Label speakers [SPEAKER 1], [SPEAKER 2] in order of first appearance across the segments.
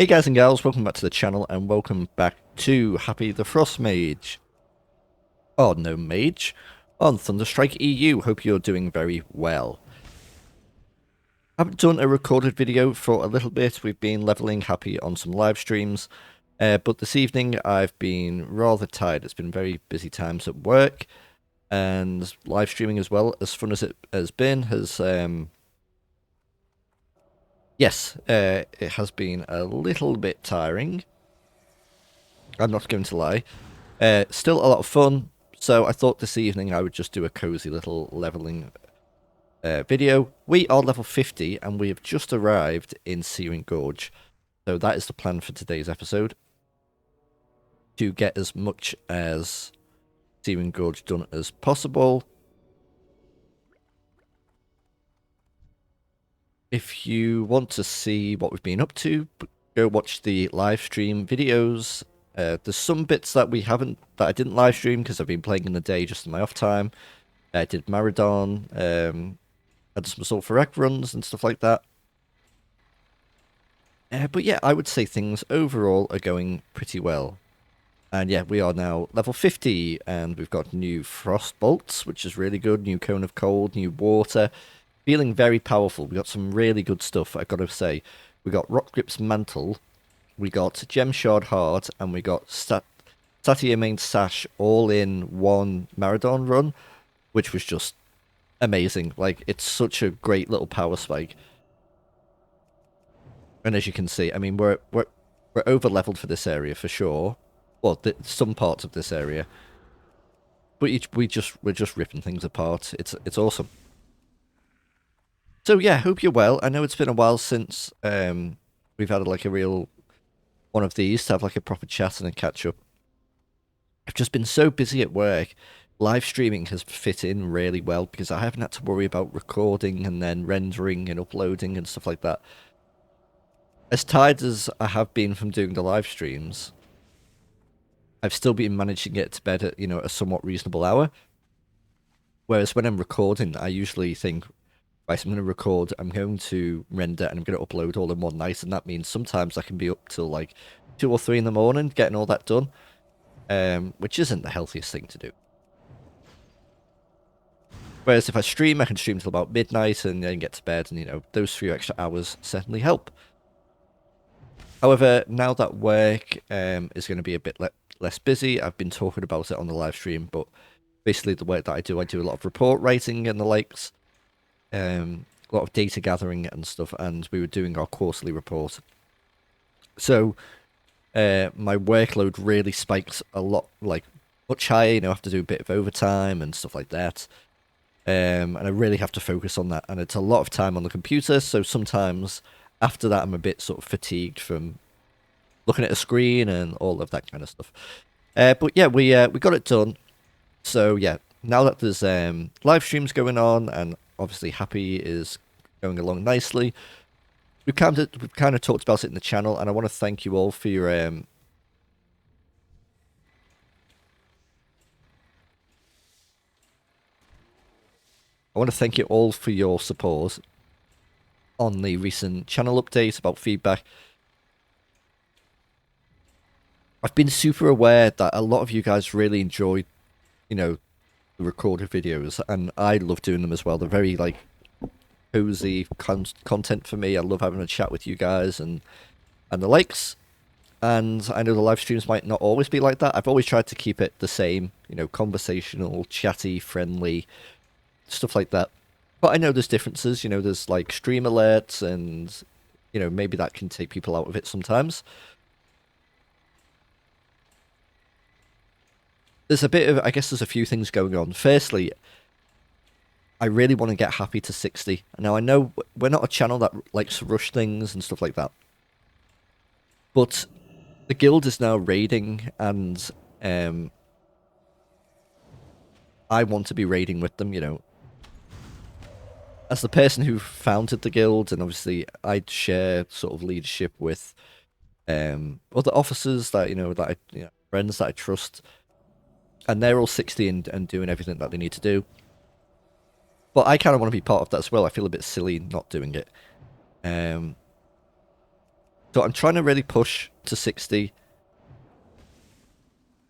[SPEAKER 1] Hey guys and gals, welcome back to the channel and welcome back to Happi the Frost Mage. Oh, no mage. On Thunderstrike EU, hope you're doing very well. Haven't done a recorded video for a little bit. We've been leveling Happi on some live streams. But this evening I've been rather tired. It's been very busy times at work. And live streaming as well, as fun as it has been, Yes, it has been a little bit tiring. I'm not going to lie. Still a lot of fun, so I thought this evening I would just do a cozy little leveling video. We are level 50 and we have just arrived in Searing Gorge. So that is the plan for today's episode. To get as much as Searing Gorge done as possible. If you want to see what we've been up to, go watch the live stream videos. There's some bits that I didn't live stream because I've been playing in the day just in my off time. I did Marathon, had some Assault for Egg runs and stuff like that. But yeah, I would say things overall are going pretty well. And yeah, we are now level 50 and we've got new Frost Bolts, which is really good. New Cone of Cold, new Water. Feeling very powerful. We got some really good stuff, I've got to say. We got Rock Grip's Mantle, we got Gem Shard Hard, and we got Satia Main Sash all in one Marathon run, which was just amazing. Like, it's such a great little power spike. And as you can see, I mean, we're over leveled for this area for sure. Well, some parts of this area, but we're just ripping things apart. It's awesome. So yeah, hope you're well. I know it's been a while since we've had like a real one of these to have like a proper chat and a catch up. I've just been so busy at work. Live streaming has fit in really well because I haven't had to worry about recording and then rendering and uploading and stuff like that. As tired as I have been from doing the live streams, I've still been managing to get to bed at, a somewhat reasonable hour. Whereas when I'm recording, I usually think, right, I'm going to record, I'm going to render, and I'm going to upload all in one night, and that means sometimes I can be up till like 2 or 3 in the morning getting all that done, which isn't the healthiest thing to do. Whereas if I stream, I can stream till about midnight and then get to bed, and those few extra hours certainly help. However, now that work is going to be a bit less busy, I've been talking about it on the live stream, but basically the work that I do a lot of report writing and the likes. A lot of data gathering and stuff, and we were doing our quarterly report. So my workload really spikes a lot, like much higher. I have to do a bit of overtime and stuff like that. And I really have to focus on that, and it's a lot of time on the computer. So sometimes after that, I'm a bit sort of fatigued from looking at a screen and all of that kind of stuff. But yeah, we got it done. So yeah, now that there's live streams going on and obviously Happi is going along nicely, we've kind of talked about it in the channel, and I want to thank you all for your I want to thank you all for your support on the recent channel update about feedback. I've been super aware that a lot of you guys really enjoy, the recorded videos, and I love doing them as well. They're very like cozy content for me. I love having a chat with you guys and the likes. And I know the live streams might not always be like that. I've always tried to keep it the same, conversational, chatty, friendly, stuff like that. But I know there's differences. There's like stream alerts, and maybe that can take people out of it sometimes. There's a bit of, I guess there's a few things going on. Firstly, I really want to get Happi to 60. Now, I know we're not a channel that likes to rush things and stuff like that. But the guild is now raiding, and I want to be raiding with them, As the person who founded the guild, and obviously I share sort of leadership with other officers that friends that I trust. And they're all 60 and doing everything that they need to do. But I kind of want to be part of that as well. I feel a bit silly not doing it. So I'm trying to really push to 60.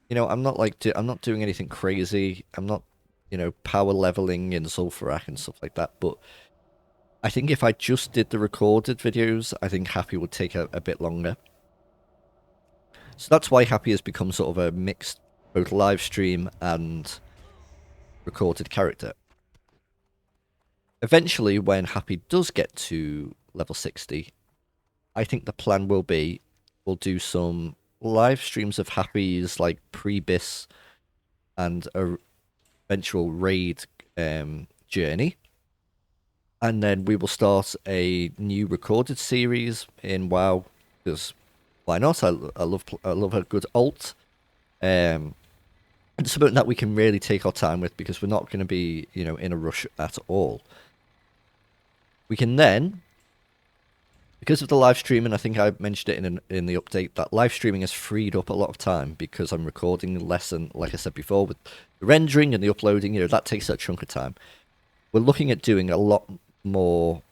[SPEAKER 1] You know, I'm not like I'm not doing anything crazy. I'm not, you know, power leveling in Zul'Farrak and stuff like that. But I think if I just did the recorded videos, I think Happi would take a bit longer. So that's why Happi has become sort of a mixed, both live stream and recorded character. Eventually, when Happi does get to level 60, I think the plan will be we'll do some live streams of Happi's like pre-bis and a eventual raid journey. And then we will start a new recorded series in WoW, because why not? I love a good alt. And something that we can really take our time with, because we're not going to be, you know, in a rush at all. We can then, because of the live streaming, I think I mentioned it in the update, that live streaming has freed up a lot of time because I'm recording less, and like I said before, with the rendering and the uploading, you know, that takes a chunk of time. We're looking at doing a lot more,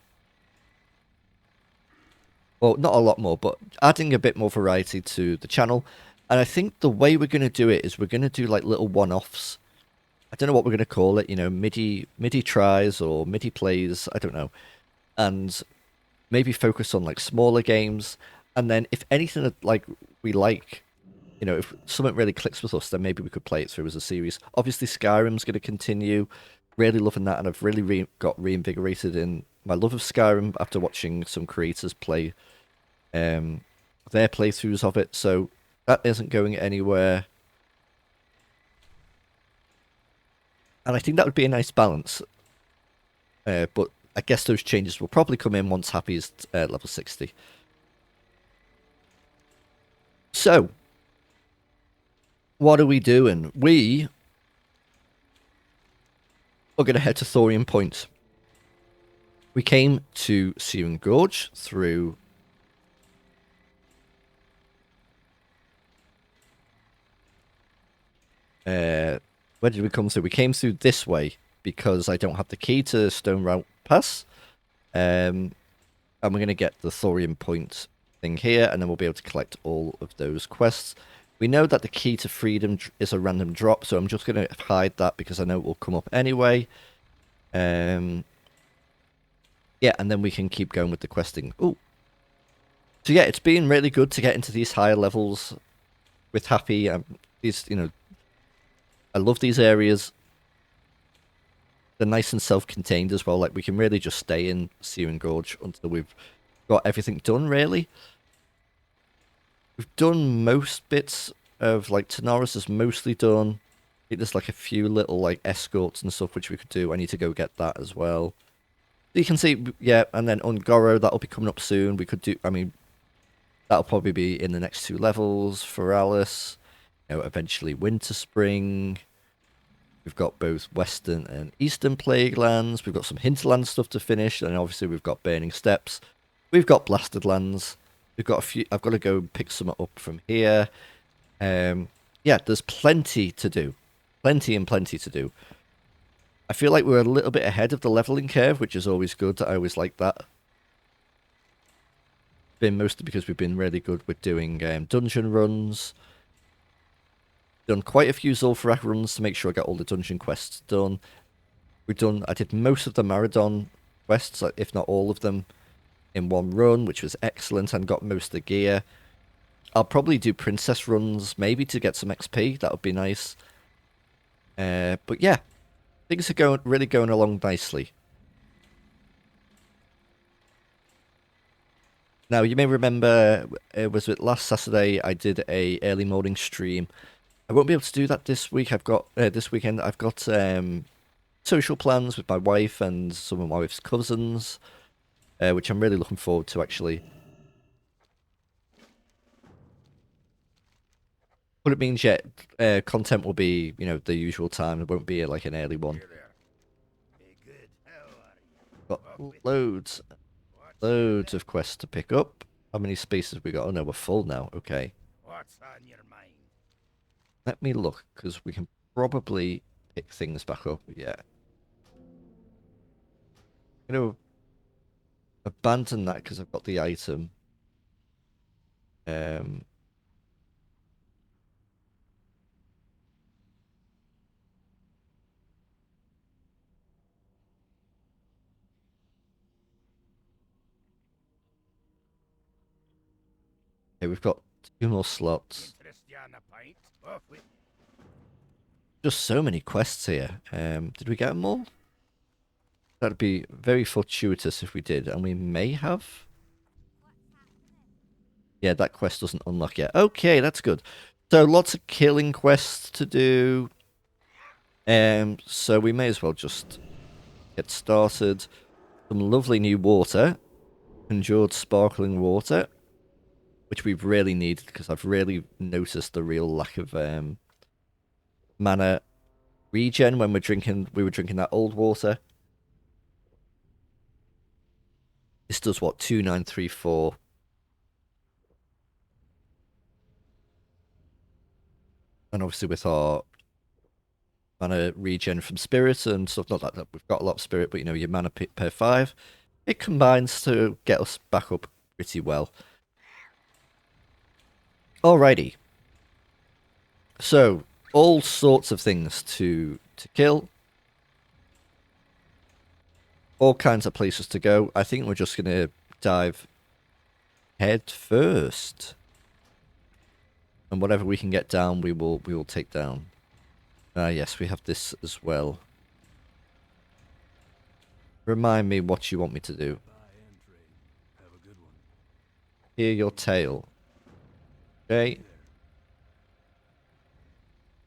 [SPEAKER 1] well, not a lot more, but adding a bit more variety to the channel. And I think the way we're going to do it is we're going to do like little one-offs. I don't know what we're going to call it, you know, MIDI tries or MIDI plays, I don't know. And maybe focus on like smaller games. And then if anything like we like, you know, if something really clicks with us, then maybe we could play it through as a series. Obviously, Skyrim's going to continue. Really loving that, and I've really got reinvigorated in my love of Skyrim after watching some creators play their playthroughs of it. So that isn't going anywhere. And I think that would be a nice balance. But I guess those changes will probably come in once Happi is level 60. So, what are we doing? We are going to head to Thorium Point. We came to Searing Gorge through where did we come through? We came through this way because I don't have the key to Stone Route Pass. And we're going to get the Thorium Point thing here, and then we'll be able to collect all of those quests. We know that the key to freedom is a random drop, so I'm just going to hide that because I know it will come up anyway. Yeah, and then we can keep going with the questing. Ooh. So yeah, it's been really good to get into these higher levels with Happi. These, you know, I love these areas. They're nice and self-contained as well. Like, we can really just stay in Searing Gorge until we've got everything done, really. We've done most bits of, like, Tanaris is mostly done. I think there's, like, a few little, like, escorts and stuff which we could do. I need to go get that as well. You can see, yeah, and then Ungoro, that'll be coming up soon. We could do, I mean, that'll probably be in the next 2 levels. Feralis, you know, eventually Winter Spring. We've got both Western and Eastern Plaguelands. We've got some Hinterland stuff to finish, and obviously we've got Burning Steppes. We've got Blasted Lands. We've got a few. I've got to go pick some up from here. Yeah, there's plenty to do. Plenty and plenty to do. I feel like we're a little bit ahead of the leveling curve, which is always good. I always like that. Been mostly because we've been really good with doing dungeon runs. Done quite a few Zul'Farrak runs to make sure I get all the dungeon quests done. I did most of the Maradon quests, if not all of them, in one run, which was excellent, and got most of the gear. I'll probably do princess runs, maybe to get some XP. That would be nice. But yeah, things are really going along nicely. Now, you may remember, it was last Saturday I did a early morning stream. I won't be able to do that this week. I've got this weekend. I've got social plans with my wife and some of my wife's cousins, which I'm really looking forward to, actually. But it means, yeah, content will be, you know, the usual time. It won't be like an early one. Got loads of quests to pick up. How many spaces we got? Oh no, we're full now. Okay.
[SPEAKER 2] What's on your mind?
[SPEAKER 1] Let me look, because we can probably pick things back up. Yeah. I'm going to abandon that because I've got the item. Um, okay, we've got 2 more slots. Just so many quests here. Did we get them all? That'd be very fortuitous if we did, and we may have. Yeah, that quest doesn't unlock yet. Okay, that's good. So lots of killing quests to do. So we may as well just get started. Some lovely new water. Conjured sparkling water. Which we've really needed because I've really noticed the real lack of mana regen when we were drinking that old water. This does what? 2934. And obviously with our mana regen from spirit and stuff, not that we've got a lot of spirit, but you know, your mana per 5, it combines to get us back up pretty well. Alrighty. So, all sorts of things to kill. All kinds of places to go. I think we're just going to dive head first. And whatever we can get down, we will take down. Yes, we have this as well. Remind me what you want me to do. Hear your tale. Okay.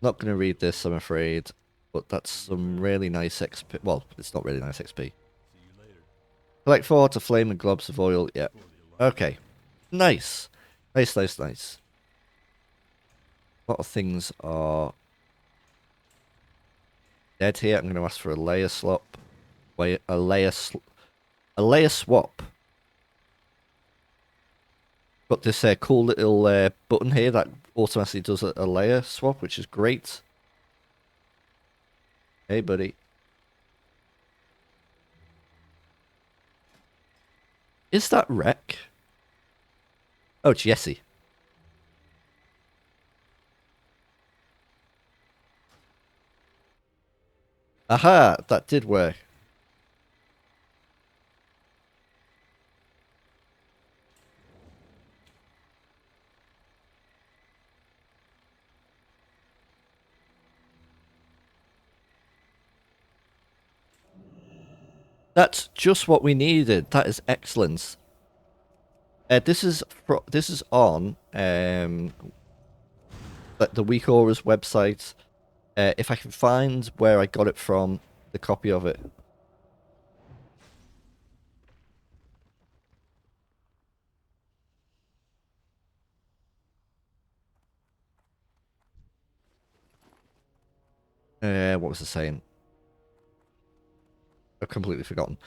[SPEAKER 1] Not going to read this, I'm afraid. But that's some really nice XP. Well, it's not really nice XP. Collect 4 to flame and globs of oil. Yeah. Okay. Nice. Nice, nice, nice. A lot of things are dead here. I'm going to ask for a layer swap. Wait, a layer swap. Got this cool little button here that automatically does a layer swap, which is great. Hey, buddy. Is that Wreck? Oh, Jesse. Aha, that did work. That's just what we needed. That is excellent. This is on the WeakAura's website. If I can find where I got it from, the copy of it. What was I saying? I've completely forgotten.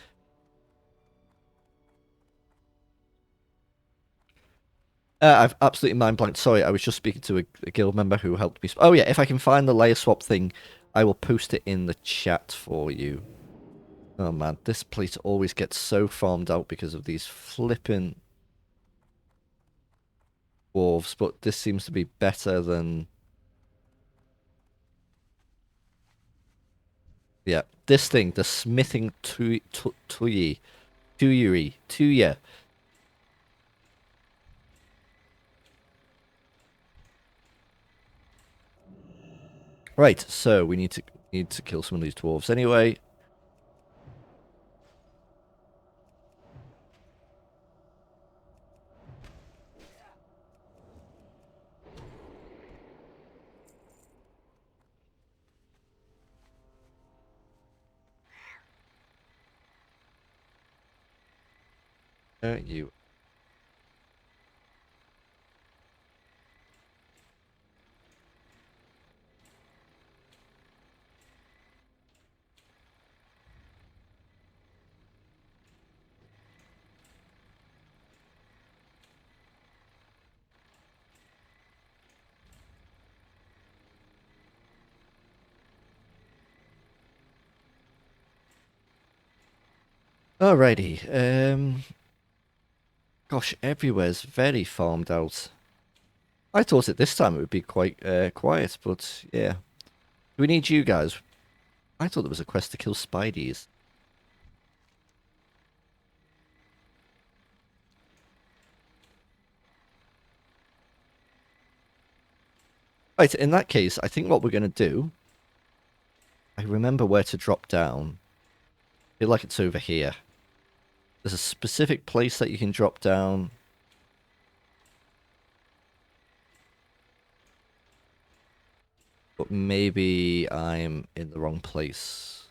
[SPEAKER 1] I've absolutely mind blanked. Sorry, I was just speaking to a guild member who helped me. Oh yeah, if I can find the layer swap thing, I will post it in the chat for you. Oh man, this place always gets so farmed out because of these flipping dwarves, but this seems to be better than... Yeah, this thing, the smithing Tuya. Right, so we need to kill some of these dwarves anyway. You. Alrighty. Gosh, everywhere's very farmed out. I thought at this time it would be quite quiet, but yeah. Do we need you guys? I thought there was a quest to kill Spideys. Right, in that case, I think what we're going to do... I remember where to drop down. I feel like it's over here. There's a specific place that you can drop down. But maybe I'm in the wrong place.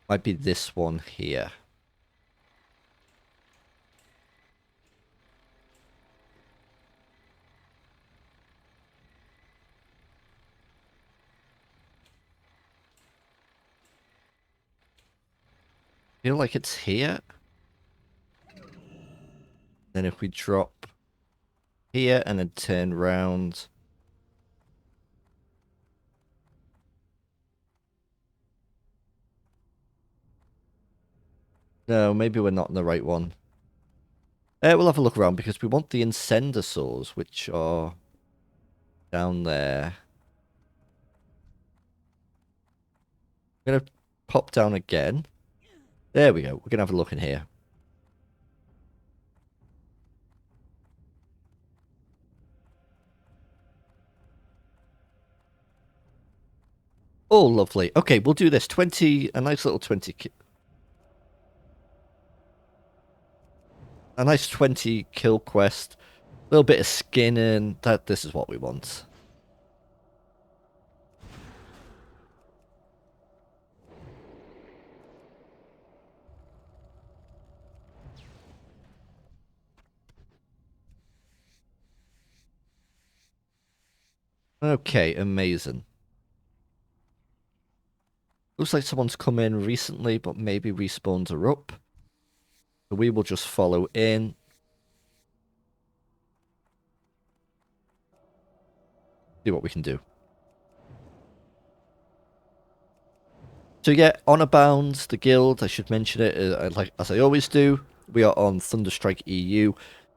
[SPEAKER 1] Might be this one here. Feel like it's here. Then if we drop here and then turn round. No, maybe we're not in the right one. We'll have a look around because we want the Incendosaurs, which are down there. I'm going to pop down again. There we go. We're going to have a look in here. Oh, lovely. Okay, we'll do this. 20, a nice little 20... A nice 20 kill quest. A little bit of skinning. This is what we want. Okay, amazing. Looks like someone's come in recently, but maybe respawns are up. So we will just follow in. See what we can do. So yeah, Honor Bound, the guild, I should mention it, like as I always do. We are on Thunderstrike EU.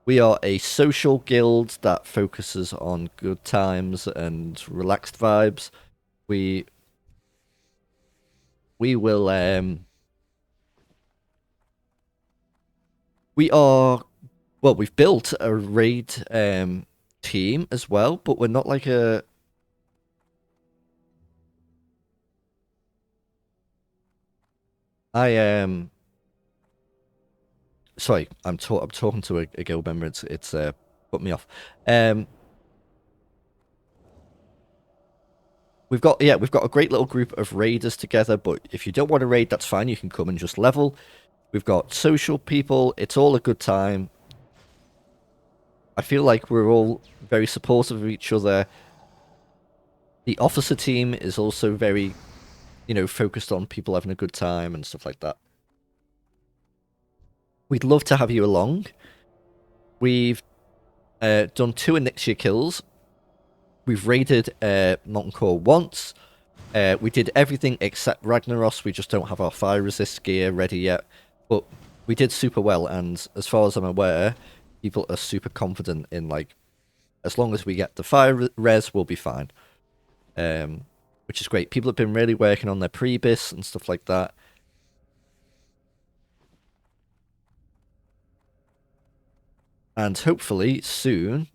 [SPEAKER 1] We are a social guild that focuses on good times and relaxed vibes. We will we've built a raid team as well, but we're not like a sorry, I'm talking to a guild member. It's put me off. We've got a great little group of raiders together, but if you don't want to raid, that's fine. You can come and just level. We've got social people. It's all a good time. I feel like we're all very supportive of each other. The officer team is also very, focused on people having a good time and stuff like that. We'd love to have you along. We've done 2 Onyxia kills. We've raided Molten Core once. We did everything except Ragnaros. We just don't have our fire resist gear ready yet. But we did super well, and as far as I'm aware, people are super confident in, like, as long as we get the fire res, we'll be fine. Which is great. People have been really working on their prebis and stuff like that. And hopefully soon...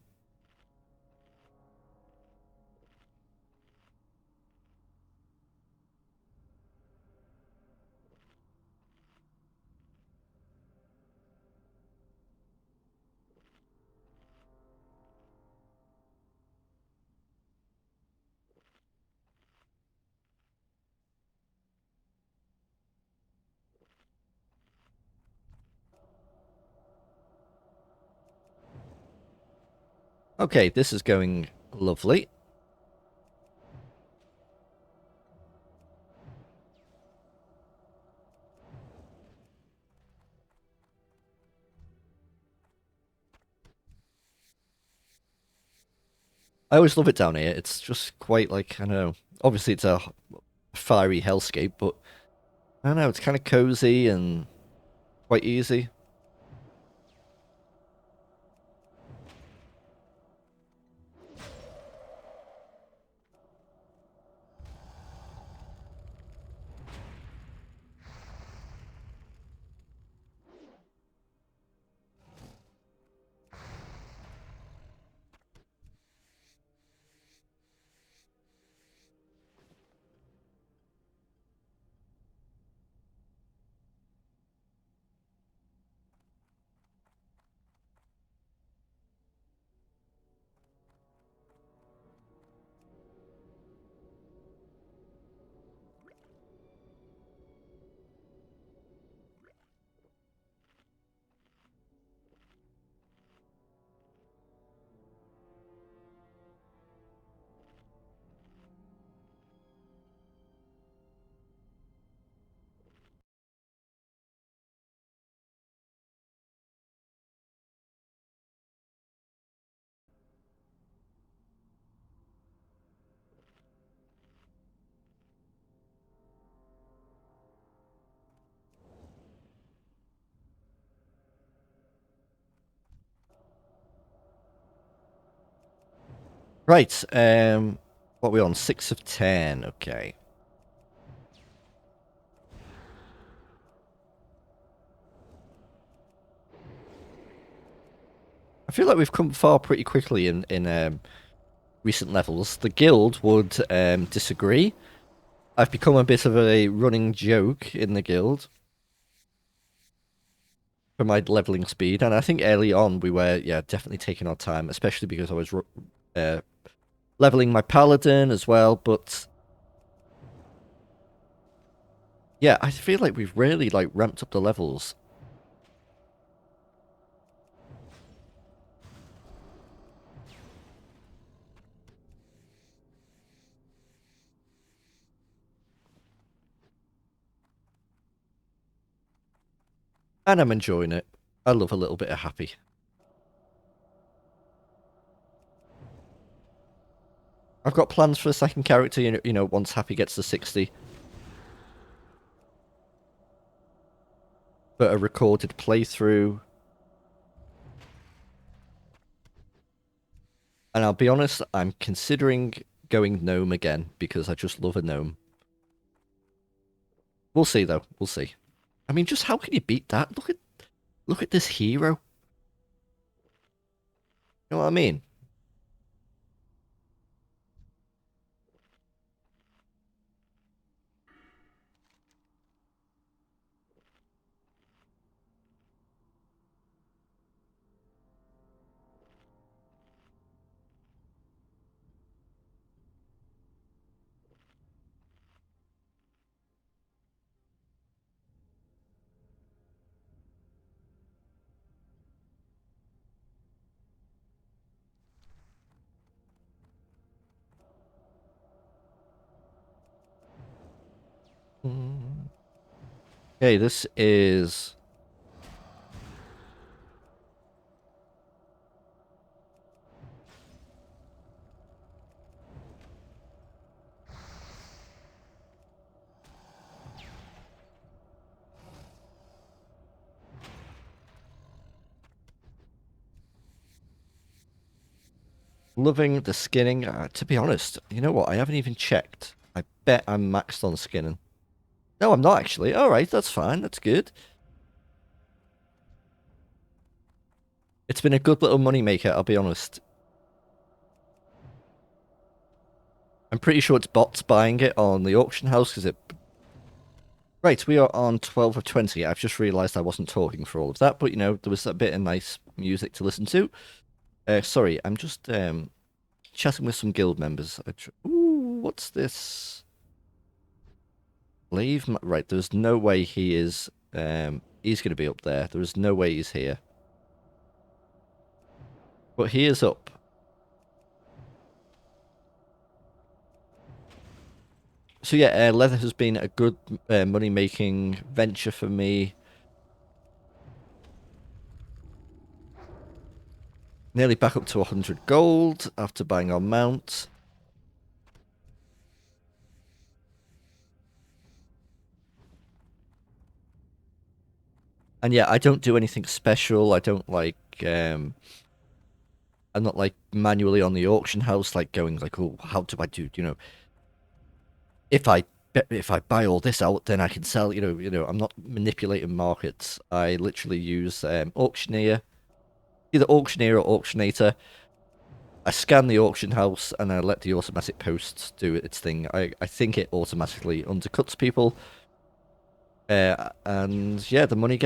[SPEAKER 1] Okay, this is going lovely. I always love it down here. It's just quite like, I don't know, obviously it's a fiery hellscape, but I don't know, it's kind of cozy and quite easy. Right, what are we on? 6 of 10, okay. I feel like we've come far pretty quickly in recent levels. The guild would disagree. I've become a bit of a running joke in the guild for my leveling speed, and I think early on we were, yeah, definitely taking our time, especially because I was leveling my paladin as well, but yeah, I feel like we've really, like, ramped up the levels. And I'm enjoying it. I love a little bit of Happy. I've got plans for a second character, once Happy gets to 60. For a recorded playthrough. And I'll be honest, I'm considering going gnome again because I just love a gnome. We'll see though. We'll see. I mean, just how can you beat that? Look at this hero. You know what I mean? Mm. Okay, this is loving the skinning. To be honest, you know what? I haven't even checked. I bet I'm maxed on skinning. No, I'm not actually. All right, that's fine. That's good. It's been a good little money maker, I'll be honest. I'm pretty sure it's bots buying it on the auction house because it. Right, we are on 12 of 20. I've just realised I wasn't talking for all of that, but there was a bit of nice music to listen to. Sorry, I'm just chatting with some guild members. Ooh, what's this? Leave. Right, there's no way he is. He's going to be up there. There is no way he's here. But he is up. So yeah, leather has been a good money-making venture for me. Nearly back up to 100 gold after buying our mount. And yeah, I don't do anything special. I don't like I'm not like manually on the auction house like going like, oh, how do I do, if I buy all this out, then I can sell, I'm not manipulating markets. I literally use Auctioneer, either Auctioneer or Auctionator. I scan the auction house and I let the automatic posts do its thing. I think it automatically undercuts people. And yeah, the money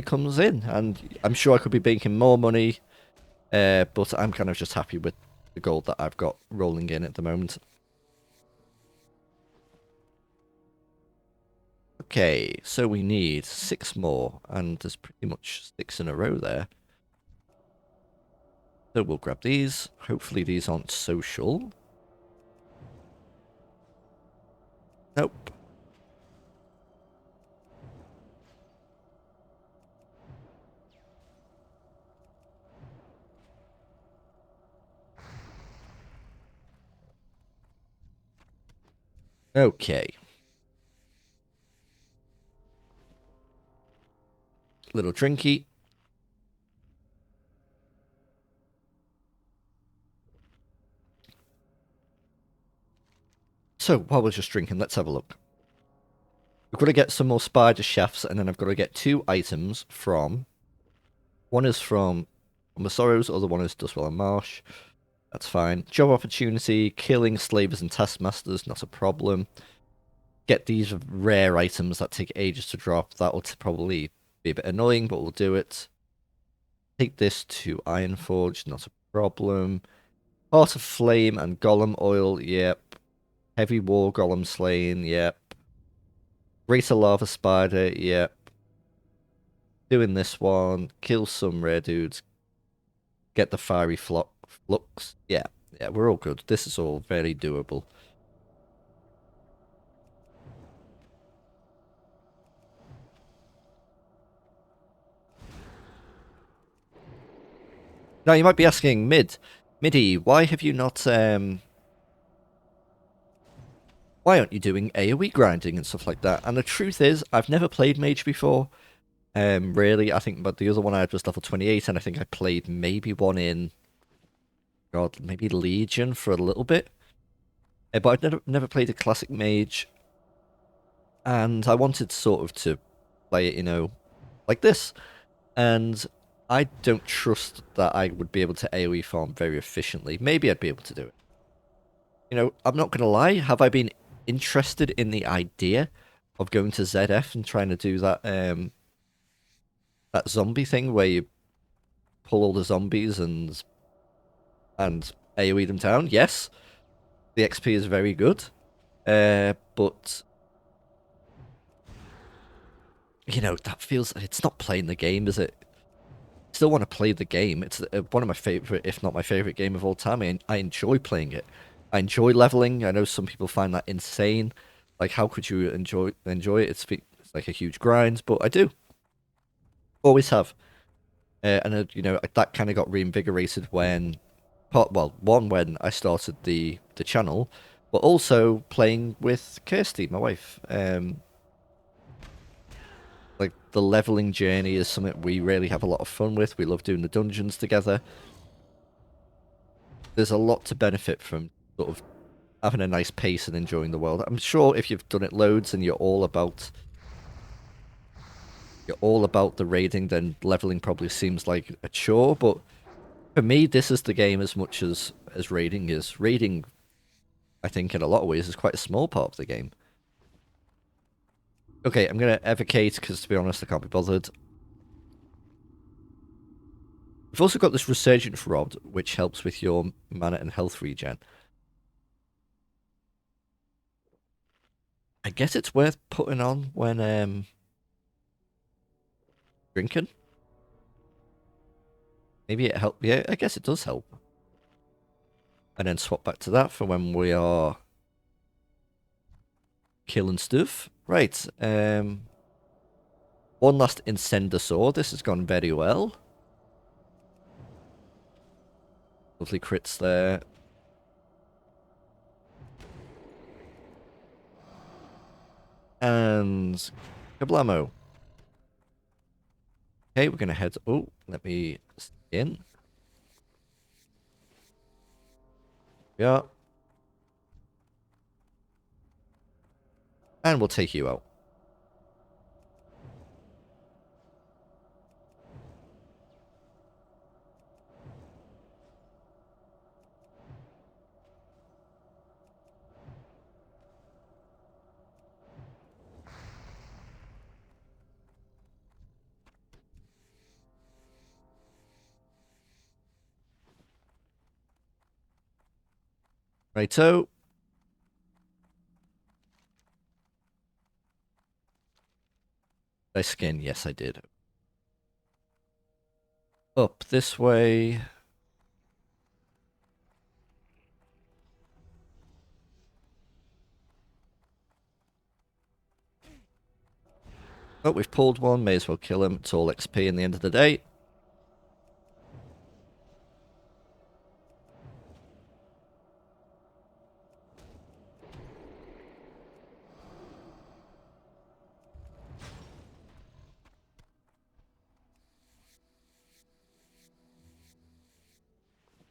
[SPEAKER 1] comes in, and I'm sure I could be making more money, but I'm kind of just happy with the gold that I've got rolling in at the moment. Okay, so we need 6 more, and there's pretty much 6 in a row there. So we'll grab these. Hopefully these aren't social. Nope. Okay. Little drinky. So, while we're just drinking, let's have a look. We've got to get some more spider shafts, and then I've got to get 2 items from... One is from the Sorrows, the other one is Dustwell and Marsh. That's fine. Job opportunity, killing slavers and taskmasters, not a problem. Get these rare items that take ages to drop. That'll probably be a bit annoying, but we'll do it. Take this to Ironforge, not a problem. Heart of Flame and Golem Oil, yep. Heavy War Golem Slain, yep. Greater Lava Spider, yep. Doing this one. Kill some rare dudes. Get the Fiery Flux. Yeah, we're all good. This is all very doable. Now, you might be asking, Midi, why have you not, why aren't you doing AoE grinding and stuff like that? And the truth is, I've never played Mage before. Really, I think, but the other one I had was level 28, and I think I played maybe one in, God, maybe Legion for a little bit. But I've never played a classic Mage, and I wanted sort of to play it, you know, like this. And I don't trust that I would be able to AoE farm very efficiently. Maybe I'd be able to do it. You know, I'm not going to lie. Have I been interested in the idea of going to ZF and trying to do that that zombie thing where you pull all the zombies and AoE them down? Yes. The XP is very good. But you know, that feels, it's not playing the game, is it? Still want to play the game. It's one of my favorite, if not my favorite game of all time. I enjoy playing it. I enjoy leveling. I know some people find that insane. Like, how could you enjoy it? It's like a huge grind, but I do. Always have. And you know, that kind of got reinvigorated when, one, when I started the channel, but also playing with Kirsty, my wife. Like, the leveling journey is something we really have a lot of fun with. We love doing the dungeons together. There's a lot to benefit from sort of having a nice pace and enjoying the world. I'm sure if you've done it loads and you're all about the raiding, then leveling probably seems like a chore, but for me, this is the game as much as raiding is. Raiding, I think, in a lot of ways, is quite a small part of the game. Okay, I'm going to evocate, because to be honest, I can't be bothered. We've also got this Resurgent Rod, which helps with your mana and health regen. I guess it's worth putting on when drinking. Maybe it helps. Yeah, I guess it does help. And then swap back to that for when we are killing stuff. Right. One last Incendisaur. This has gone very well. Lovely crits there. And kablamo. Okay, we're gonna head. Oh, let me in. Yeah. And we'll take you out. Righto. Did I skin? Yes, I did. Up this way. Oh, we've pulled one. May as well kill him. It's all XP in the end of the day.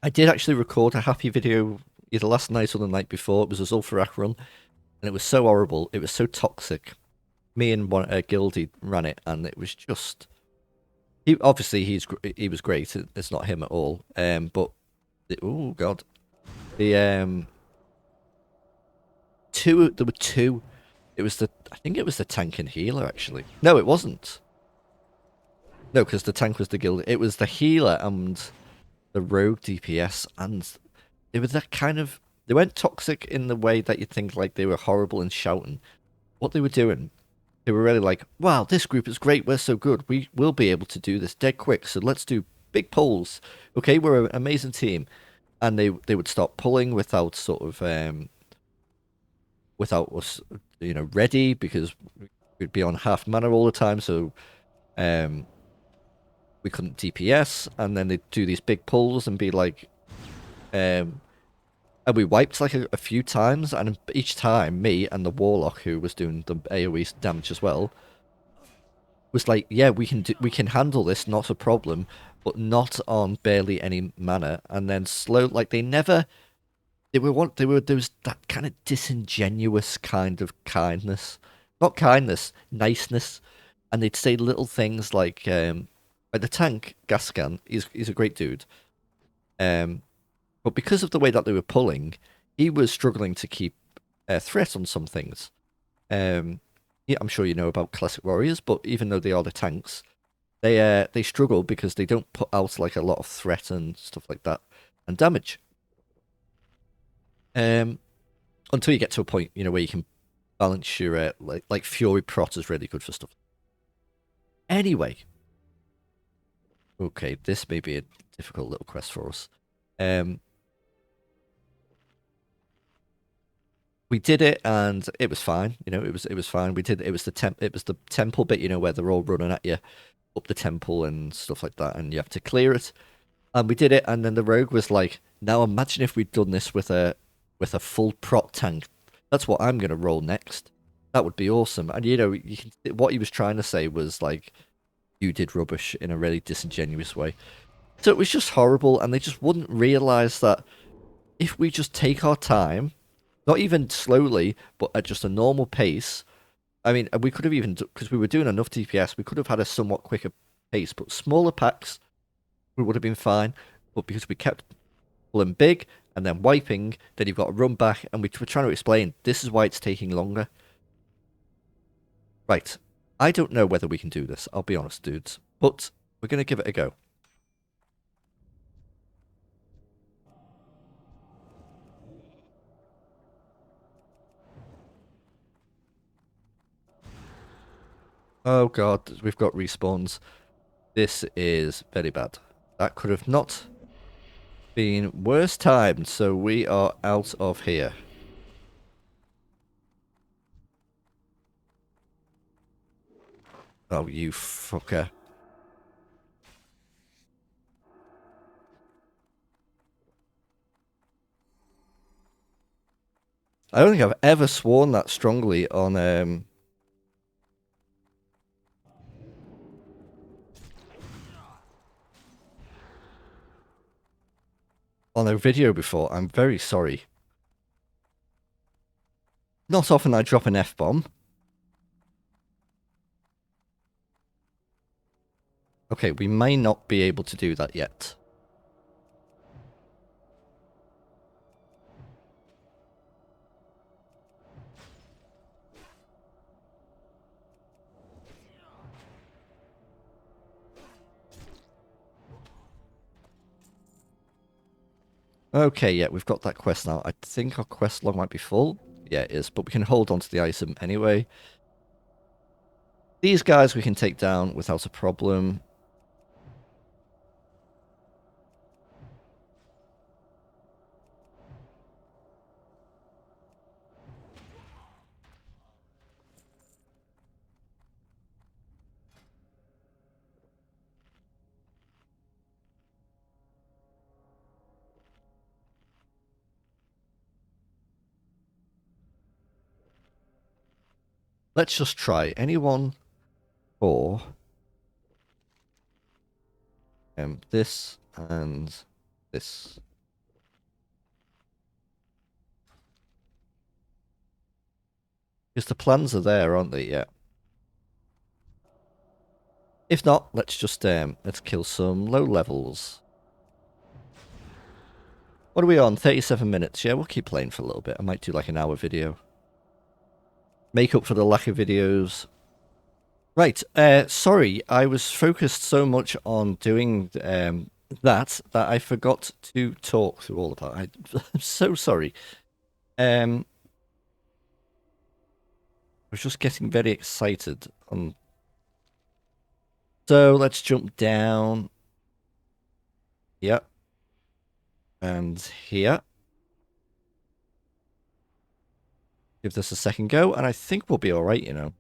[SPEAKER 1] I did actually record a Happi video either last night or the night before. It was a Zul'Farrak run, and it was so horrible. It was so toxic. Me and one Gildy ran it, and it was just. He obviously he was great. It's not him at all. But oh god, the there were two. It was I think it was the tank and healer actually. No, it wasn't. No, because the tank was the guild. It was the healer and the rogue DPS, and they were that kind of. They weren't toxic in the way that you think like they were horrible and shouting. What they were doing, they were really like, "Wow, this group is great. We're so good. We will be able to do this dead quick. So let's do big pulls. Okay, we're an amazing team." And they would start pulling without sort of without us, ready because we'd be on half mana all the time. So we couldn't DPS, and then they'd do these big pulls and be like, and we wiped like a few times, and each time me and the warlock who was doing the AoE damage as well was like, yeah, we can handle this, not a problem, but not on barely any mana. And then like there was that kind of disingenuous kind of kindness, not kindness, niceness, and they'd say little things like the tank Gascan, he's a great dude, but because of the way that they were pulling, he was struggling to keep threat on some things. Yeah, I'm sure you know about Classic Warriors, but even though they are the tanks, they struggle because they don't put out like a lot of threat and stuff like that and damage. Until you get to a point, where you can balance your like Fury Prot is really good for stuff. Anyway, okay, this may be a difficult little quest for us. We did it and it was fine. It was fine. It was the temple bit, where they're all running at you up the temple and stuff like that, and you have to clear it. And we did it, and then the rogue was like, "Now imagine if we'd done this with a full prot tank. That's what I'm gonna roll next. That would be awesome." And what he was trying to say was like, "You did rubbish" in a really disingenuous way. So it was just horrible, and they just wouldn't realize that if we just take our time, not even slowly, but at just a normal pace. I mean, we could have even, because we were doing enough DPS, we could have had a somewhat quicker pace, but smaller packs, we would have been fine. But because we kept pulling big and then wiping, then you've got to run back, and we're trying to explain this is why it's taking longer. Right. I don't know whether we can do this, I'll be honest, dudes, but we're going to give it a go. Oh god, we've got respawns. This is very bad. That could have not been worse timed, so we are out of here. Oh, you fucker. I don't think I've ever sworn that strongly on a video before. I'm very sorry. Not often I drop an F-bomb. Okay, we may not be able to do that yet. Okay, yeah, we've got that quest now. I think our quest log might be full. Yeah, it is, but we can hold on to the item anyway. These guys we can take down without a problem. Let's just try. Anyone for this and this? Because the plans are there, aren't they? Yeah. If not, let's just let's kill some low levels. What are we on? 37 minutes. Yeah, we'll keep playing for a little bit. I might do like an hour video. Make up for the lack of videos. Right. Sorry, I was focused so much on doing that I forgot to talk through all of that. I'm so sorry. I was just getting very excited on. So let's jump down. Yep. And here. Give this a second go, and I think we'll be all right, you know.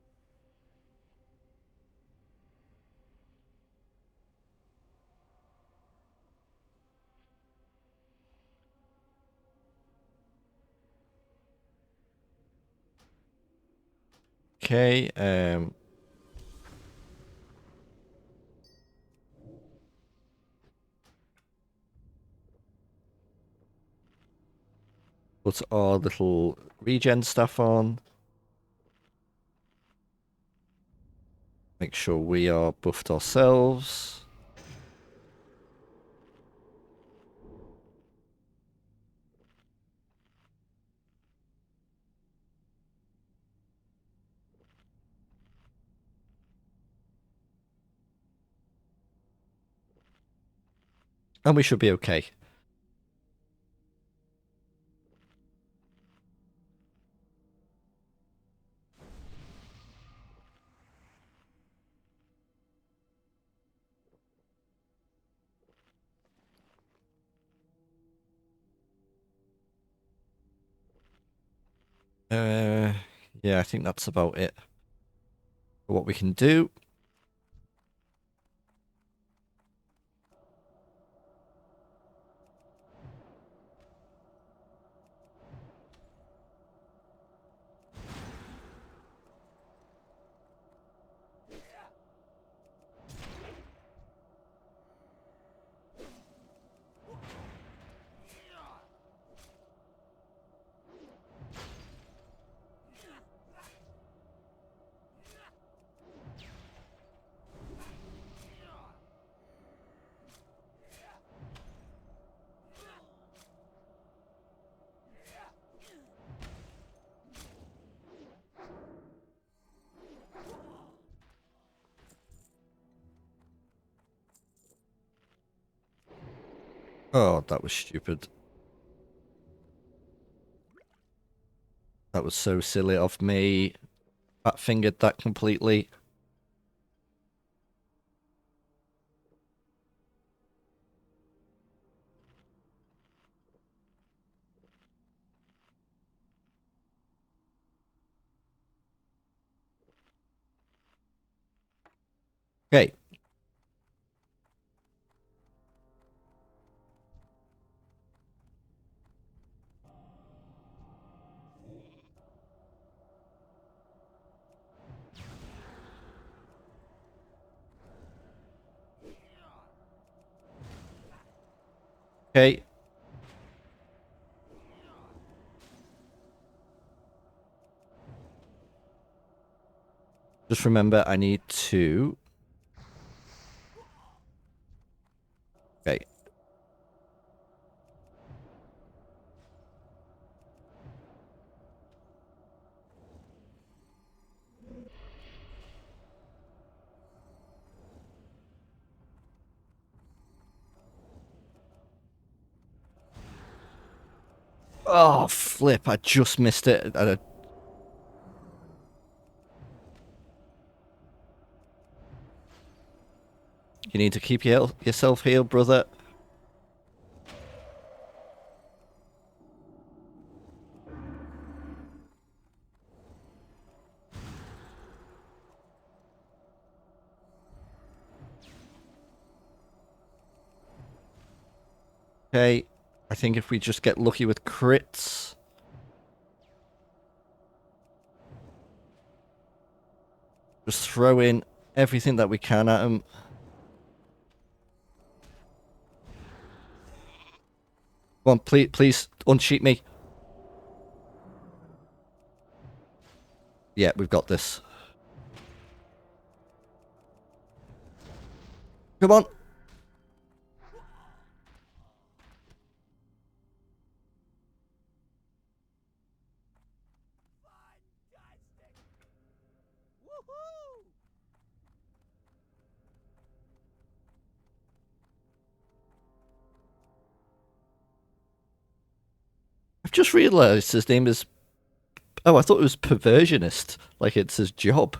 [SPEAKER 1] Okay. Put our little regen stuff on. Make sure we are buffed ourselves. And we should be okay. Yeah, I think that's about it for what we can do. Oh, that was stupid. That was so silly of me. Fat fingered that completely. Okay. Okay. Just remember, I need to... Okay. Oh, flip. I just missed it. You need to keep yourself healed, brother. Okay. I think if we just get lucky with crits... Just throw in everything that we can at him. Come on, please uncheat me. Yeah, we've got this. Come on. I've just realised his name is... Oh, I thought it was Perversionist. Like it's his job.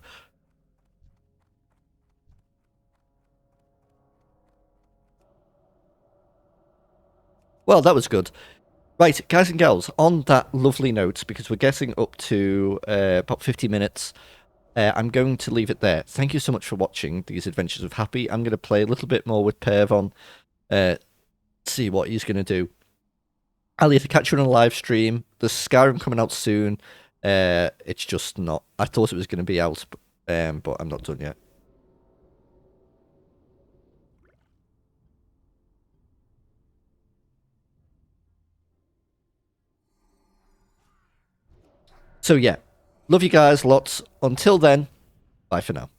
[SPEAKER 1] Well, that was good. Right, guys and gals, on that lovely note, because we're getting up to about 50 minutes, I'm going to leave it there. Thank you so much for watching these adventures of Happi. I'm going to play a little bit more with Pervon, see what he's going to do. I'll either catch you on a live stream. There's Skyrim coming out soon. It's just not. I thought it was going to be out, but I'm not done yet. So yeah, love you guys lots. Until then, bye for now.